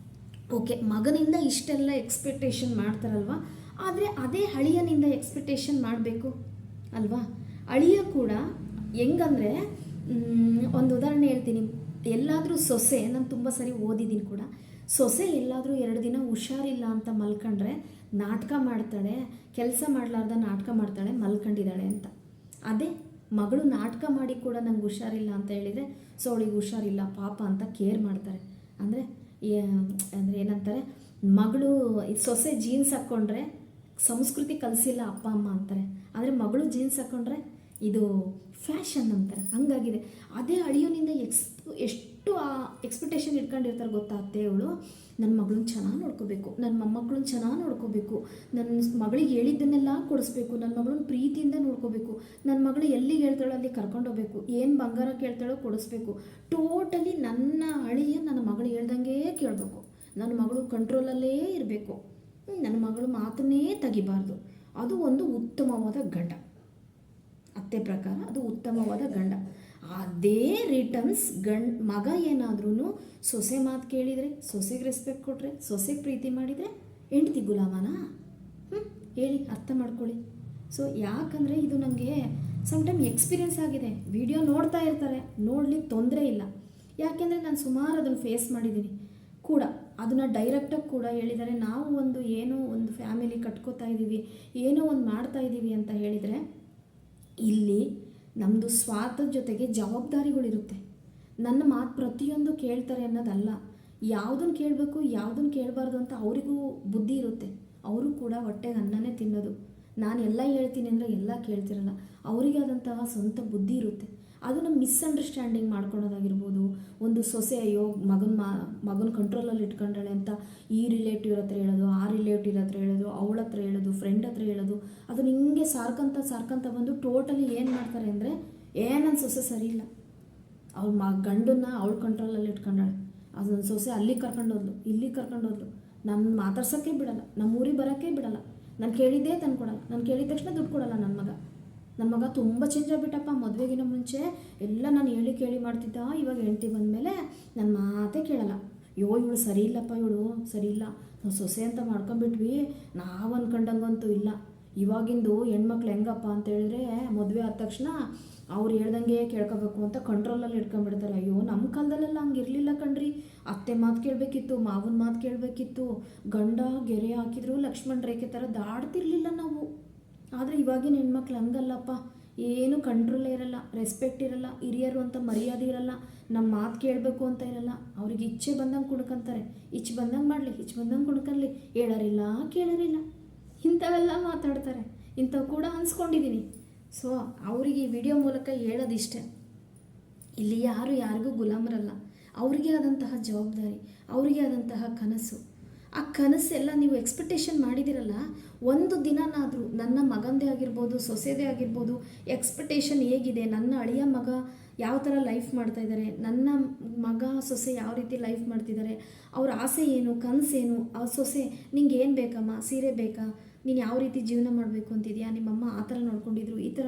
ಓಕೆ ಮಗನಿಂದ ಇಷ್ಟೆಲ್ಲ ಎಕ್ಸ್ಪೆಕ್ಟೇಷನ್ ಮಾಡ್ತಾರಲ್ವ, ಆದರೆ ಅದೇ ಅಳಿಯನಿಂದ ಎಕ್ಸ್ಪೆಕ್ಟೇಷನ್ ಮಾಡಬೇಕು ಅಲ್ವಾ. ಅಳಿಯ ಕೂಡ ಹೆಂಗಂದರೆ, ಒಂದು ಉದಾಹರಣೆ ಹೇಳ್ತೀನಿ. ಎಲ್ಲಾದರೂ ಸೊಸೆ, ನಾನು ತುಂಬ ಸರಿ ಓದಿದ್ದೀನಿ ಕೂಡ, ಸೊಸೆ ಎಲ್ಲಾದರೂ 2 ದಿನ ಹುಷಾರಿಲ್ಲ ಅಂತ ಮಲ್ಕೊಂಡ್ರೆ ನಾಟಕ ಮಾಡ್ತಾಳೆ, ಕೆಲಸ ಮಾಡಲಾರ್ದ ನಾಟಕ ಮಾಡ್ತಾಳೆ, ಮಲ್ಕೊಂಡಿದ್ದಾಳೆ ಅಂತ. ಅದೇ ಮಗಳು ನಾಟಕ ಮಾಡಿ ಕೂಡ ನಂಗೆ ಹುಷಾರಿಲ್ಲ ಅಂತ ಹೇಳಿದರೆ, ಸೊ ಅವಳಿಗೆ ಹುಷಾರಿಲ್ಲ ಪಾಪ ಅಂತ ಕೇರ್ ಮಾಡ್ತಾರೆ. ಅಂದರೆ ಏನಂತಾರೆ, ಮಗಳು ಸೊಸೆ ಜೀನ್ಸ್ ಹಾಕ್ಕೊಂಡ್ರೆ ಸಂಸ್ಕೃತಿ ಕಲಿಸಿಲ್ಲ ಅಪ್ಪ ಅಮ್ಮ ಅಂತಾರೆ, ಆದರೆ ಮಗಳು ಜೀನ್ಸ್ ಹಾಕ್ಕೊಂಡ್ರೆ ಇದು ಫ್ಯಾಷನ್ ಅಂತಾರೆ. ಹಂಗಾಗಿದೆ. ಅದೇ ಅಳಿಯೋನಿಂದ ಎಷ್ಟು ಎಕ್ಸ್ಪೆಕ್ಟೇಷನ್ ಇಟ್ಕೊಂಡಿರ್ತಾರೆ ಗೊತ್ತಾ ಅತ್ತೆಯವಳು. ನನ್ನ ಮಗಳನ್ನ ಚೆನ್ನಾಗಿ ನೋಡ್ಕೋಬೇಕು, ನನ್ನ ಮೊಮ್ಮಕ್ಕಳನ್ನ ಚೆನ್ನಾಗಿ ನೋಡ್ಕೋಬೇಕು, ನನ್ನ ಮಗಳಿಗೆ ಹೇಳಿದ್ದನ್ನೆಲ್ಲ ಕೊಡಿಸ್ಬೇಕು, ನನ್ನ ಮಗಳನ್ನ ಪ್ರೀತಿಯಿಂದ ನೋಡ್ಕೋಬೇಕು, ನನ್ನ ಮಗಳು ಎಲ್ಲಿಗೆ ಹೇಳ್ತಾಳೋ ಅಲ್ಲಿ ಕರ್ಕೊಂಡೋಗ್ಬೇಕು, ಏನು ಬಂಗಾರ ಕೇಳ್ತಾಳೋ ಕೊಡಿಸ್ಬೇಕು. ಟೋಟಲಿ ನನ್ನ ಅಳಿಯ ನನ್ನ ಮಗಳು ಹೇಳ್ದಂಗೆ ಕೇಳಬೇಕು, ನನ್ನ ಮಗಳು ಕಂಟ್ರೋಲಲ್ಲೇ ಇರಬೇಕು, ನನ್ನ ಮಗಳು ಮಾತನ್ನೇ ತೆಗಿಬಾರ್ದು. ಅದು ಒಂದು ಉತ್ತಮವಾದ ಗಂಡ. ಅತ್ತೆ ಪ್ರಕಾರ ಅದು ಉತ್ತಮವಾದ ಗಂಡ. ಅದೇ ರಿಟರ್ನ್ಸ್ ಮಗ ಏನಾದ್ರೂ ಸೊಸೆ ಮಾತು ಕೇಳಿದರೆ, ಸೊಸೆಗೆ ರೆಸ್ಪೆಕ್ಟ್ ಕೊಟ್ಟರೆ, ಸೊಸೆಗೆ ಪ್ರೀತಿ ಮಾಡಿದರೆ ಹೆಂಡ್ತಿ ಗುಲಾಮನ? ಹೇಳಿ, ಅರ್ಥ ಮಾಡ್ಕೊಳ್ಳಿ. ಸೊ ಯಾಕಂದರೆ ಇದು ನನಗೆ ಸಮ್ಟೈಮ್ ಎಕ್ಸ್ಪೀರಿಯೆನ್ಸ್ ಆಗಿದೆ. ವಿಡಿಯೋ ನೋಡ್ತಾ ಇರ್ತಾರೆ, ನೋಡ್ಲಿಕ್ಕೆ ತೊಂದರೆ ಇಲ್ಲ. ಯಾಕೆಂದರೆ ನಾನು ಸುಮಾರು ಅದನ್ನು ಫೇಸ್ ಮಾಡಿದ್ದೀನಿ ಕೂಡ. ಅದನ್ನು ಡೈರೆಕ್ಟಾಗಿ ಕೂಡ ಹೇಳಿದ್ದಾರೆ. ನಾವು ಏನೋ ಒಂದು ಫ್ಯಾಮಿಲಿ ಕಟ್ಕೋತಾ ಇದ್ದೀವಿ, ಏನೋ ಒಂದು ಮಾಡ್ತಾ ಇದ್ದೀವಿ ಅಂತ ಹೇಳಿದರೆ, ಇಲ್ಲಿ ನಮ್ಮದು ಸ್ವಾರ್ಥದ ಜೊತೆಗೆ ಜವಾಬ್ದಾರಿಗಳಿರುತ್ತೆ. ನನ್ನ ಮಾತು ಪ್ರತಿಯೊಂದು ಕೇಳ್ತಾರೆ ಅನ್ನೋದಲ್ಲ, ಯಾವುದನ್ನು ಕೇಳಬೇಕು ಯಾವುದನ್ನು ಕೇಳಬಾರ್ದು ಅಂತ ಅವರಿಗೂ ಬುದ್ಧಿ ಇರುತ್ತೆ. ಅವರು ಕೂಡ ಹೊಟ್ಟೆಗೆ ಅನ್ನನೇ ತಿನ್ನೋದು. ನಾನು ಎಲ್ಲ ಹೇಳ್ತೀನಿ ಅಂದರೆ ಎಲ್ಲ ಕೇಳ್ತಿರಲ್ಲ, ಅವರಿಗೆ ಆದಂತಹ ಸ್ವಂತ ಬುದ್ಧಿ ಇರುತ್ತೆ. ಅದನ್ನು ಮಿಸ್ಅಂಡರ್ಸ್ಟ್ಯಾಂಡಿಂಗ್ ಮಾಡ್ಕೊಳೋದಾಗಿರ್ಬೋದು. ಒಂದು ಸೊಸೆ ಅಯ್ಯೋ ಮಗನ ಕಂಟ್ರೋಲಲ್ಲಿ ಇಟ್ಕೊಂಡಾಳೆ ಅಂತ ಈ ರಿಲೇಟಿವ್ ಹತ್ರ ಹೇಳೋದು, ಆ ರಿಲೇಟಿವ್ ಹತ್ರ ಹೇಳೋದು, ಅವಳ ಹತ್ರ ಹೇಳೋದು, ಫ್ರೆಂಡ್ ಹತ್ರ ಹೇಳೋದು, ಅದನ್ನು ಹಿಂಗೆ ಸಾರ್ಕೊಂತ ಬಂದು ಟೋಟಲಿ ಏನು ಮಾಡ್ತಾರೆ ಅಂದರೆ, ನನ್ನ ಸೊಸೆ ಸರಿ ಇಲ್ಲ, ಅವ್ಳ ಗಂಡನ್ನ ಅವಳ ಕಂಟ್ರೋಲಲ್ಲಿ ಇಟ್ಕೊಂಡಾಳೆ, ಅದೊಂದು ಸೊಸೆ ಅಲ್ಲಿಗೆ ಕರ್ಕೊಂಡೋದ್ಲು, ಇಲ್ಲಿಗೆ ಕರ್ಕೊಂಡೋದ್ಲು, ನನ್ನ ಮಾತಾಡ್ಸೋಕ್ಕೆ ಬಿಡಲ್ಲ, ನಮ್ಮ ಊರಿಗೆ ಬರೋಕ್ಕೆ ಬಿಡಲ್ಲ, ನಾನು ಕೇಳಿದ್ದೇ ತಂದು ಕೊಡಲ್ಲ, ನಾನು ಕೇಳಿದ ತಕ್ಷಣ ದುಡ್ಡು ಕೊಡಲ್ಲ. ನನ್ನ ಮಗ ತುಂಬ ಚೇಂಜ್ ಆಗಿಬಿಟ್ಟಪ್ಪ. ಮದುವೆಗಿನ ಮುಂಚೆ ಎಲ್ಲ ನಾನು ಕೇಳಿ ಮಾಡ್ತಿದ್ದ, ಇವಾಗ ಹೆಂಡ್ತಿ ಬಂದಮೇಲೆ ನನ್ನ ಮಾತೇ ಕೇಳಲ್ಲ. ಇವಳು ಸರಿ ಇಲ್ಲಪ್ಪ, ಇವಳು ಸರಿ ಇಲ್ಲ, ನಾವು ಸೊಸೆ ಅಂತ ಮಾಡ್ಕೊಂಬಿಟ್ವಿ, ನಾವು ಅಂದ್ಕೊಂಡಂಗಂತೂ ಇಲ್ಲ. ಇವಾಗಿಂದು ಹೆಣ್ಮಕ್ಳು ಹೆಂಗಪ್ಪ ಅಂತ ಹೇಳಿದ್ರೆ, ಮದುವೆ ಆದ ತಕ್ಷಣ ಅವ್ರು ಹೇಳ್ದಂಗೆ ಕೇಳ್ಕೊಬೇಕು ಅಂತ ಕಂಟ್ರೋಲಲ್ಲಿ ಇಟ್ಕೊಂಡ್ಬಿಡ್ತಾರೆ. ಅಯ್ಯೋ ನಮ್ಮ ಕಾಲದಲ್ಲೆಲ್ಲ ಹಂಗೆ ಇರಲಿಲ್ಲ ಕಣ್ರಿ. ಅತ್ತೆ ಮಾತು ಕೇಳಬೇಕಿತ್ತು, ಮಾವನ ಮಾತು ಕೇಳಬೇಕಿತ್ತು, ಗಂಡ ಗೆರೆ ಹಾಕಿದ್ರು ಲಕ್ಷ್ಮಣ ರೇಖೆ ಥರ ದಾಡ್ತಿರ್ಲಿಲ್ಲ ನಾವು. ಆದರೆ ಇವಾಗಿನ ಹೆಣ್ಮಕ್ಳು ಹಂಗಲ್ಲಪ್ಪ, ಏನು ಕಂಟ್ರೋಲೇ ಇರಲ್ಲ, ರೆಸ್ಪೆಕ್ಟ್ ಇರಲ್ಲ, ಹಿರಿಯರು ಅಂತ ಮರ್ಯಾದೆ ಇರಲ್ಲ, ನಮ್ಮ ಮಾತು ಕೇಳಬೇಕು ಅಂತ ಇರಲ್ಲ. ಅವ್ರಿಗೆ ಇಚ್ಛೆ ಬಂದಂಗೆ ಕುಣ್ಕೊಂತಾರೆ, ಇಚ್ಛೆ ಬಂದಂಗೆ ಮಾಡಲಿ, ಇಚ್ಛೆ ಬಂದಂಗೆ ಕುಣ್ಕಲ್ಲಿ, ಹೇಳೋರಿಲ್ಲ ಕೇಳೋರಿಲ್ಲ, ಇಂಥವೆಲ್ಲ ಮಾತಾಡ್ತಾರೆ. ಇಂಥವು ಕೂಡ ಅನ್ಸ್ಕೊಂಡಿದ್ದೀನಿ. ಸೊ ಅವರಿಗೆ ಈ ವಿಡಿಯೋ ಮೂಲಕ ಹೇಳೋದಿಷ್ಟೇ, ಇಲ್ಲಿ ಯಾರಿಗೂ ಗುಲಾಮರಲ್ಲ. ಅವ್ರಿಗೆ ಆದಂತಹ ಜವಾಬ್ದಾರಿ, ಅವರಿಗೆ ಆದಂತಹ ಕನಸು. ಆ ಕನಸೆಲ್ಲ ನೀವು ಎಕ್ಸ್ಪೆಕ್ಟೇಷನ್ ಮಾಡಿದಿರಲ್ಲ, ಒಂದು ದಿನನಾದರೂ ನನ್ನ ಮಗಂದೇ ಆಗಿರ್ಬೋದು, ಸೊಸೆದೇ ಆಗಿರ್ಬೋದು, ಎಕ್ಸ್ಪೆಕ್ಟೇಷನ್ ಹೇಗಿದೆ, ನನ್ನ ಅಳಿಯ ಮಗ ಯಾವ ಥರ ಲೈಫ್ ಮಾಡ್ತಾಯಿದ್ದಾರೆ, ನನ್ನ ಮಗ ಸೊಸೆ ಯಾವ ರೀತಿ ಲೈಫ್ ಮಾಡ್ತಿದ್ದಾರೆ, ಅವ್ರ ಆಸೆ ಏನು, ಕನಸೇನು, ಅವ್ರ ಸೊಸೆ ನಿಂಗೆ ಏನು ಬೇಕಮ್ಮ, ಸೀರೆ ಬೇಕಾ, ನೀನು ಯಾವ ರೀತಿ ಜೀವನ ಮಾಡಬೇಕು ಅಂತಿದೆಯಾ, ನಿಮ್ಮಮ್ಮ ಆ ಥರ ನೋಡ್ಕೊಂಡಿದ್ರು, ಈ ಥರ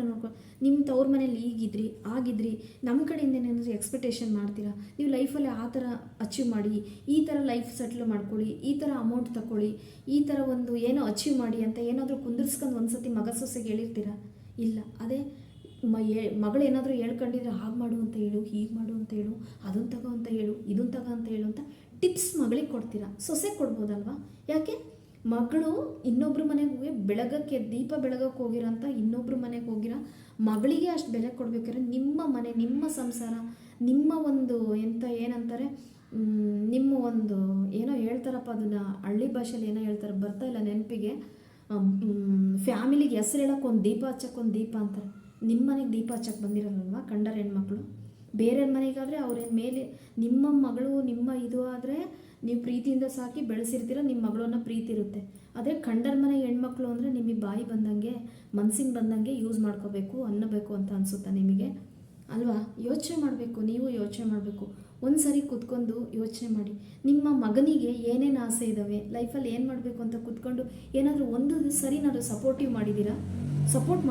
ನಿಮ್ಮ ತವ್ರ ಮನೇಲಿ ಈಗಿದ್ರಿ ಆಗಿದ್ರಿ, ನಮ್ಮ ಕಡೆಯಿಂದ ಏನಾದರೂ ಎಕ್ಸ್ಪೆಕ್ಟೇಷನ್ ಮಾಡ್ತೀರಾ, ನೀವು ಲೈಫಲ್ಲಿ ಆ ಥರ ಅಚೀವ್ ಮಾಡಿ, ಈ ಥರ ಲೈಫ್ ಸೆಟ್ಲ್ ಮಾಡ್ಕೊಳ್ಳಿ, ಈ ಥರ ಅಮೌಂಟ್ ತಗೊಳ್ಳಿ, ಈ ಥರ ಒಂದು ಏನೋ ಅಚೀವ್ ಮಾಡಿ ಅಂತ ಏನಾದರೂ ಕುಂದಿರ್ಸ್ಕೊಂಡು ಒಂದು ಸತಿ ಮಗ ಸೊಸೆಗೆ ಹೇಳಿರ್ತೀರಾ? ಇಲ್ಲ. ಅದೇ ಮಗಳು ಏನಾದರೂ ಹೇಳ್ಕೊಂಡಿದ್ರೆ ಹಾಗೆ ಮಾಡು ಅಂತ ಹೇಳು, ಹೀಗೆ ಮಾಡು ಅಂತ ಹೇಳು, ಅದನ್ನು ತಗೋ ಅಂತ ಹೇಳು, ಇದನ್ನು ತಗೋ ಅಂತ ಹೇಳು ಅಂತ ಟಿಪ್ಸ್ ಮಗಳಿಗೆ ಕೊಡ್ತೀರಾ, ಸೊಸೆಗೆ ಕೊಡ್ಬೋದಲ್ವಾ? ಯಾಕೆ ಮಗಳು ಇನ್ನೊಬ್ರ ಮನೆಗೆ ಹೋಗಿ ಬೆಳಗಕ್ಕೆ ದೀಪ ಬೆಳಗಕ್ಕೆ ಹೋಗಿರೋಂಥ ಇನ್ನೊಬ್ರ ಮನೆಗೆ ಹೋಗಿರೋ ಮಗಳಿಗೆ ಅಷ್ಟು ಬೆಲೆ ಕೊಡ್ಬೇಕಾದ್ರೆ, ನಿಮ್ಮ ಮನೆ, ನಿಮ್ಮ ಸಂಸಾರ, ನಿಮ್ಮ ಒಂದು ಏನಂತಾರೆ, ನಿಮ್ಮ ಒಂದು ಏನೋ ಹೇಳ್ತಾರಪ್ಪ, ಅದನ್ನು ಹಳ್ಳಿ ಭಾಷೆಯಲ್ಲಿ ಏನೋ ಹೇಳ್ತಾರೆ, ಬರ್ತಾ ಇಲ್ಲ ನೆನಪಿಗೆ. ಫ್ಯಾಮಿಲಿಗೆ ಹೆಸರು ಹೇಳೋಕ್ಕೆ ಒಂದು ದೀಪ ಹಚ್ಚಕ್ಕೆ ಒಂದು ದೀಪ ಅಂತಾರೆ. ನಿಮ್ಮ ಮನೆಗೆ ದೀಪ ಹಚ್ಚಕ್ಕೆ ಬಂದಿರಲ್ವ ಕಂಡರ ಹೆಣ್ಮಕ್ಳು? ಬೇರೆ ಮನೆಗಾದರೆ ಅವ್ರೇನು ಮೇಲೆ, ನಿಮ್ಮ ಮಗಳು ನಿಮ್ಮ ಇದು ಆದರೆ ನೀವು ಪ್ರೀತಿಯಿಂದ ಸಾಕಿ ಬೆಳೆಸಿರ್ತೀರ, ನಿಮ್ಮ ಮಗಳನ್ನ ಪ್ರೀತಿ ಇರುತ್ತೆ. ಆದರೆ ಕಂಡರ ಮನೆ ಹೆಣ್ಮಕ್ಳು ಅಂದರೆ ನಿಮಗೆ ಬಾಯಿ ಬಂದಂಗೆ, ಮನ್ಸಿಗೆ ಬಂದಂಗೆ ಯೂಸ್ ಮಾಡ್ಕೋಬೇಕು ಅನ್ನಬೇಕು ಅಂತ ಅನಿಸುತ್ತಾ ನಿಮಗೆ? ಅಲ್ವಾ? ಯೋಚನೆ ಮಾಡಬೇಕು, ನೀವು ಯೋಚನೆ ಮಾಡಬೇಕು. ಒಂದು ಸರಿ ಕೂತ್ಕೊಂಡು ಯೋಚನೆ ಮಾಡಿ, ನಿಮ್ಮ ಮಗನಿಗೆ ಏನೇನು ಆಸೆ ಇದ್ದಾವೆ, ಲೈಫಲ್ಲಿ ಏನು ಮಾಡಬೇಕು ಅಂತ ಕೂತ್ಕೊಂಡು ಏನಾದರೂ ಒಂದು ಸರಿನಾದರೂ ಸಪೋರ್ಟ್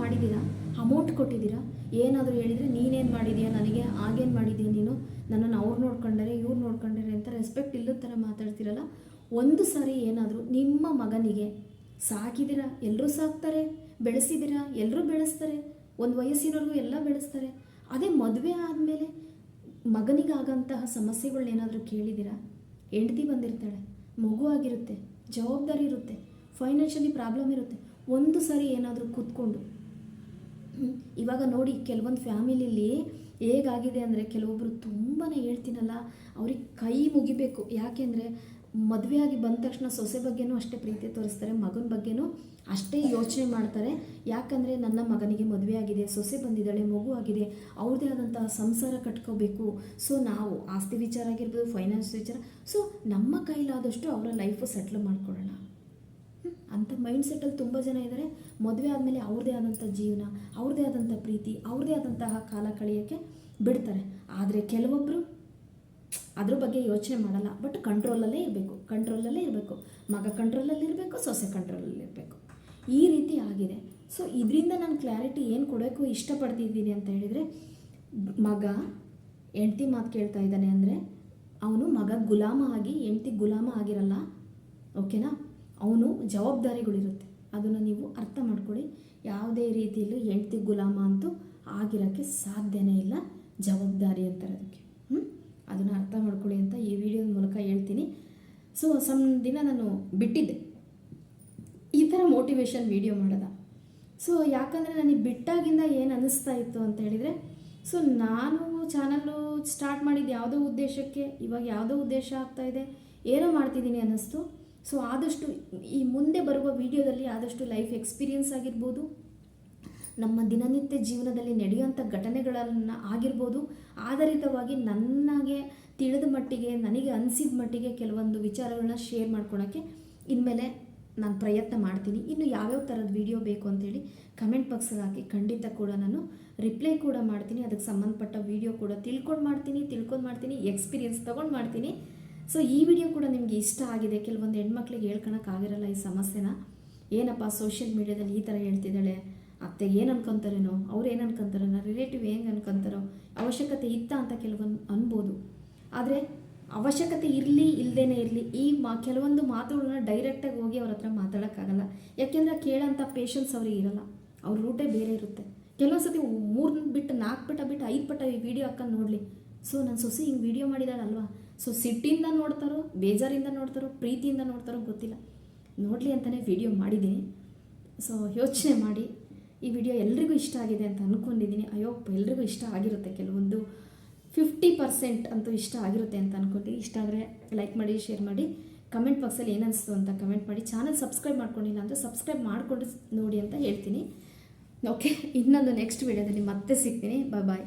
ಮಾಡಿದ್ದೀರಾ, ಅಮೌಂಟ್ ಕೊಟ್ಟಿದ್ದೀರಾ, ಏನಾದರೂ ಹೇಳಿದರೆ ನೀನೇನು ಮಾಡಿದೀಯಾ, ನನಗೆ ಆಗೇನು ಮಾಡಿದೀಯ ನೀನು, ನನ್ನನ್ನು ಅವ್ರು ನೋಡ್ಕೊಂಡರೆ ಇವ್ರು ನೋಡ್ಕೊಂಡರೆ ಅಂತ ರೆಸ್ಪೆಕ್ಟ್ ಇಲ್ಲದ ಥರ ಮಾತಾಡ್ತಿರಲ್ಲ. ಒಂದು ಸಾರಿ ಏನಾದರೂ ನಿಮ್ಮ ಮಗನಿಗೆ ಸಾಕಿದ್ದೀರಾ, ಎಲ್ಲರೂ ಸಾಕ್ತಾರೆ, ಬೆಳೆಸಿದ್ದೀರಾ, ಎಲ್ಲರೂ ಬೆಳೆಸ್ತಾರೆ, ಒಂದು ವಯಸ್ಸಿನವರೆಗೂ ಎಲ್ಲ ಬೆಳೆಸ್ತಾರೆ. ಅದೇ ಮದುವೆ ಆದಮೇಲೆ ಮಗನಿಗಾಗಂತಹ ಸಮಸ್ಯೆಗಳನ್ನೇನಾದರೂ ಕೇಳಿದ್ದೀರಾ? ಹೆಂಡತಿ ಬಂದಿರ್ತಾಳೆ, ಮಗು ಆಗಿರುತ್ತೆ, ಜವಾಬ್ದಾರಿ ಇರುತ್ತೆ, ಫೈನಾನ್ಷಿಯಲಿ ಪ್ರಾಬ್ಲಮ್ ಇರುತ್ತೆ. ಒಂದು ಸಾರಿ ಏನಾದರೂ ಕೂತ್ಕೊಂಡು ಇವಾಗ ನೋಡಿ, ಕೆಲವೊಂದು ಫ್ಯಾಮಿಲಿಲಿ ಹೇಗಾಗಿದೆ ಅಂದರೆ, ಕೆಲವೊಬ್ಬರು ತುಂಬಾ ಹೇಳ್ತೀನಲ್ಲ, ಅವ್ರಿಗೆ ಕೈ ಮುಗಿಬೇಕು. ಯಾಕೆಂದರೆ ಮದುವೆ ಆಗಿ ಬಂದ ತಕ್ಷಣ ಸೊಸೆ ಬಗ್ಗೆನೂ ಅಷ್ಟೇ ಪ್ರೀತಿ ತೋರಿಸ್ತಾರೆ, ಮಗನ ಬಗ್ಗೆನೂ ಅಷ್ಟೇ ಯೋಚನೆ ಮಾಡ್ತಾರೆ. ಯಾಕಂದರೆ ನನ್ನ ಮಗನಿಗೆ ಮದುವೆ ಆಗಿದೆ, ಸೊಸೆ ಬಂದಿದ್ದಾಳೆ, ಮಗು ಆಗಿದೆ, ಅವ್ರದ್ದೇ ಆದಂತಹ ಸಂಸಾರ ಕಟ್ಕೋಬೇಕು. ಸೊ ನಾವು ಆಸ್ತಿ ವಿಚಾರ ಆಗಿರ್ಬೋದು, ಫೈನಾನ್ಸ್ ವಿಚಾರ, ಸೊ ನಮ್ಮ ಕೈಲಾದಷ್ಟು ಅವರ ಲೈಫು ಸೆಟ್ಲ್ ಮಾಡ್ಕೊಳ್ಳೋಣ ಅಂತ ಮೈಂಡ್ ಸೆಟ್ಟಲ್ಲಿ ತುಂಬ ಜನ ಇದ್ದಾರೆ. ಮದುವೆ ಆದಮೇಲೆ ಅವ್ರದ್ದೇ ಆದಂಥ ಜೀವನ, ಅವ್ರದ್ದೇ ಆದಂಥ ಪ್ರೀತಿ, ಅವ್ರದ್ದೇ ಆದಂತಹ ಕಾಲ ಕಳೆಯೋಕ್ಕೆ ಬಿಡ್ತಾರೆ. ಆದರೆ ಕೆಲವೊಬ್ಬರು ಅದ್ರ ಬಗ್ಗೆ ಯೋಚನೆ ಮಾಡಲ್ಲ, ಬಟ್ ಕಂಟ್ರೋಲಲ್ಲೇ ಇರಬೇಕು. ಮಗ ಕಂಟ್ರೋಲಲ್ಲಿ ಇರಬೇಕು, ಸೊಸೆ ಕಂಟ್ರೋಲಲ್ಲಿ ಇರಬೇಕು. ಈ ರೀತಿ ಆಗಿದೆ. ಸೊ ಇದರಿಂದ ನಾನು ಕ್ಲಾರಿಟಿ ಏನು ಕೊಡೋಕ್ಕೂ ಇಷ್ಟಪಡ್ತಿದ್ದೀನಿ ಅಂತ ಹೇಳಿದರೆ, ಮಗ ಹೆಂಡ್ತಿ ಮಾತು ಕೇಳ್ತಾ ಇದ್ದಾನೆ ಅಂದರೆ ಅವನು ಮಗ ಗುಲಾಮ ಆಗಿ ಹೆಂಡ್ತಿ ಗುಲಾಮ ಆಗಿರಲ್ಲ, ಓಕೆನಾ? ಅವನು ಜವಾಬ್ದಾರಿಗಳಿರುತ್ತೆ, ಅದನ್ನು ನೀವು ಅರ್ಥ ಮಾಡ್ಕೊಳ್ಳಿ. ಯಾವುದೇ ರೀತಿಯಲ್ಲೂ ಹೆಂಡ್ತಿ ಗುಲಾಮ ಅಂತೂ ಆಗಿರೋಕ್ಕೆ ಸಾಧ್ಯನೇ ಇಲ್ಲ, ಜವಾಬ್ದಾರಿ ಅಂತಾರೆ ಅದಕ್ಕೆ. ಅದನ್ನು ಅರ್ಥ ಮಾಡ್ಕೊಳ್ಳಿ ಅಂತ ಈ ವಿಡಿಯೋದ ಮೂಲಕ ಹೇಳ್ತೀನಿ. ಸೊ ದಿನ ನಾನು ಬಿಟ್ಟಿದ್ದೆ ಈ ಥರ ಮೋಟಿವೇಶನ್ ವಿಡಿಯೋ ಮಾಡೋದ. ಸೊ ಯಾಕಂದರೆ ನನಗೆ ಬಿಟ್ಟಾಗಿಂದ ಏನು ಅನ್ನಿಸ್ತಾ ಇತ್ತು ಅಂತ ಹೇಳಿದರೆ, ಸೊ ನಾನು ಚಾನಲ್ಲು ಸ್ಟಾರ್ಟ್ ಮಾಡಿದ್ದು ಯಾವುದೋ ಉದ್ದೇಶಕ್ಕೆ, ಇವಾಗ ಯಾವುದೋ ಉದ್ದೇಶ ಆಗ್ತಾಯಿದೆ, ಏನೋ ಮಾಡ್ತಿದ್ದೀನಿ ಅನ್ನಿಸ್ತು. ಸೊ ಆದಷ್ಟು ಈ ಮುಂದೆ ಬರುವ ವಿಡಿಯೋದಲ್ಲಿ ಆದಷ್ಟು ಲೈಫ್ ಎಕ್ಸ್ಪೀರಿಯನ್ಸ್ ಆಗಿರ್ಬೋದು, ನಮ್ಮ ದಿನನಿತ್ಯ ಜೀವನದಲ್ಲಿ ನಡೆಯುವಂಥ ಘಟನೆಗಳನ್ನು ಆಗಿರ್ಬೋದು, ಆಧಾರಿತವಾಗಿ ನನಗೆ ತಿಳಿದ ಮಟ್ಟಿಗೆ, ನನಗೆ ಅನಿಸಿದ ಮಟ್ಟಿಗೆ ಕೆಲವೊಂದು ವಿಚಾರಗಳನ್ನ ಶೇರ್ ಮಾಡ್ಕೊಳಕ್ಕೆ ಇನ್ಮೇಲೆ ನಾನು ಪ್ರಯತ್ನ ಮಾಡ್ತೀನಿ. ಇನ್ನು ಯಾವ್ಯಾವ ಥರದ ವಿಡಿಯೋ ಬೇಕು ಅಂತೇಳಿ ಕಮೆಂಟ್ ಬಾಕ್ಸಲ್ಲಿ ಹಾಕಿ, ಖಂಡಿತ ಕೂಡ ನಾನು ರಿಪ್ಲೈ ಕೂಡ ಮಾಡ್ತೀನಿ. ಅದಕ್ಕೆ ಸಂಬಂಧಪಟ್ಟ ವಿಡಿಯೋ ಕೂಡ ತಿಳ್ಕೊಂಡು ಮಾಡ್ತೀನಿ, ಎಕ್ಸ್ಪೀರಿಯನ್ಸ್ ತೊಗೊಂಡು ಮಾಡ್ತೀನಿ. ಸೊ ಈ ವಿಡಿಯೋ ಕೂಡ ನಿಮಗೆ ಇಷ್ಟ ಆಗಿದೆ. ಕೆಲವೊಂದು ಹೆಣ್ಮಕ್ಳಿಗೆ ಹೇಳ್ಕೊಳಕ್ಕಾಗಿರಲ್ಲ ಈ ಸಮಸ್ಯೆನ. ಏನಪ್ಪ ಸೋಷಿಯಲ್ ಮೀಡಿಯಾದಲ್ಲಿ ಈ ಥರ ಹೇಳ್ತಿದ್ದಾಳೆ, ಅತ್ತೆ ಏನು ಅನ್ಕೊತಾರೇನೋ, ಅವ್ರು ಏನು ಅನ್ಕೊತಾರೋ, ರಿಲೇಟಿವ್ ಹೆಂಗೆ ಅನ್ಕೊತಾರೋ, ಅವಶ್ಯಕತೆ ಇತ್ತಾ ಅಂತ ಕೆಲವೊಂದು ಅನ್ಬೋದು. ಆದರೆ ಅವಶ್ಯಕತೆ ಇರಲಿ ಇಲ್ಲದೇನೆ ಇರಲಿ, ಈ ಕೆಲವೊಂದು ಮಾತುಗಳನ್ನ ಡೈರೆಕ್ಟಾಗಿ ಹೋಗಿ ಅವ್ರ ಹತ್ರ ಮಾತಾಡೋಕ್ಕಾಗಲ್ಲ. ಯಾಕೆಂದರೆ ಕೇಳೋಂಥ ಪೇಷನ್ಸ್ ಅವ್ರಿಗೆ ಇರಲ್ಲ, ಅವ್ರ ರೂಟೇ ಬೇರೆ ಇರುತ್ತೆ. ಕೆಲವೊಂದು ಸತಿ 3 ಬಿಟ್ಟು 4 ಪಟ ಬಿಟ್ಟು 5 ಪಟ ಈ ವಿಡಿಯೋ ಹಾಕೊಂಡು ನೋಡಲಿ. ಸೊ ನನ್ನ ಸೊಸೆ ಹಿಂಗೆ ವಿಡಿಯೋ ಮಾಡಿದಾಳಲ್ವಾ, ಸೊ ಸಿಟ್ಟಿಂದ ನೋಡ್ತಾರೋ, ಬೇಜಾರಿಂದ ನೋಡ್ತಾರೋ, ಪ್ರೀತಿಯಿಂದ ನೋಡ್ತಾರೋ ಗೊತ್ತಿಲ್ಲ, ನೋಡಲಿ ಅಂತಲೇ ವಿಡಿಯೋ ಮಾಡಿದ್ದೀನಿ. ಸೊ ಯೋಚನೆ ಮಾಡಿ. ಈ ವಿಡಿಯೋ ಎಲ್ರಿಗೂ ಇಷ್ಟ ಆಗಿದೆ ಅಂತ ಅಂದ್ಕೊಂಡಿದ್ದೀನಿ. ಎಲ್ರಿಗೂ ಇಷ್ಟ ಆಗಿರುತ್ತೆ, ಕೆಲವೊಂದು 50% ಅಂತೂ ಇಷ್ಟ ಆಗಿರುತ್ತೆ ಅಂತ ಅಂದ್ಕೊತೀನಿ. ಇಷ್ಟ ಆದರೆ ಲೈಕ್ ಮಾಡಿ, ಶೇರ್ ಮಾಡಿ, ಕಮೆಂಟ್ ಬಾಕ್ಸಲ್ಲಿ ಏನಿಸ್ತು ಅಂತ ಕಮೆಂಟ್ ಮಾಡಿ. ಚಾನಲ್ ಸಬ್ಸ್ಕ್ರೈಬ್ ಮಾಡ್ಕೊಂಡಿಲ್ಲ ಅಂದರೆ ಸಬ್ಸ್ಕ್ರೈಬ್ ಮಾಡಿಕೊಂಡು ನೋಡಿ ಅಂತ ಹೇಳ್ತೀನಿ. ಓಕೆ, ಇನ್ನೊಂದು ನೆಕ್ಸ್ಟ್ ವಿಡಿಯೋದಲ್ಲಿ ಮತ್ತೆ ಸಿಗ್ತೀನಿ. ಬಾಯ್.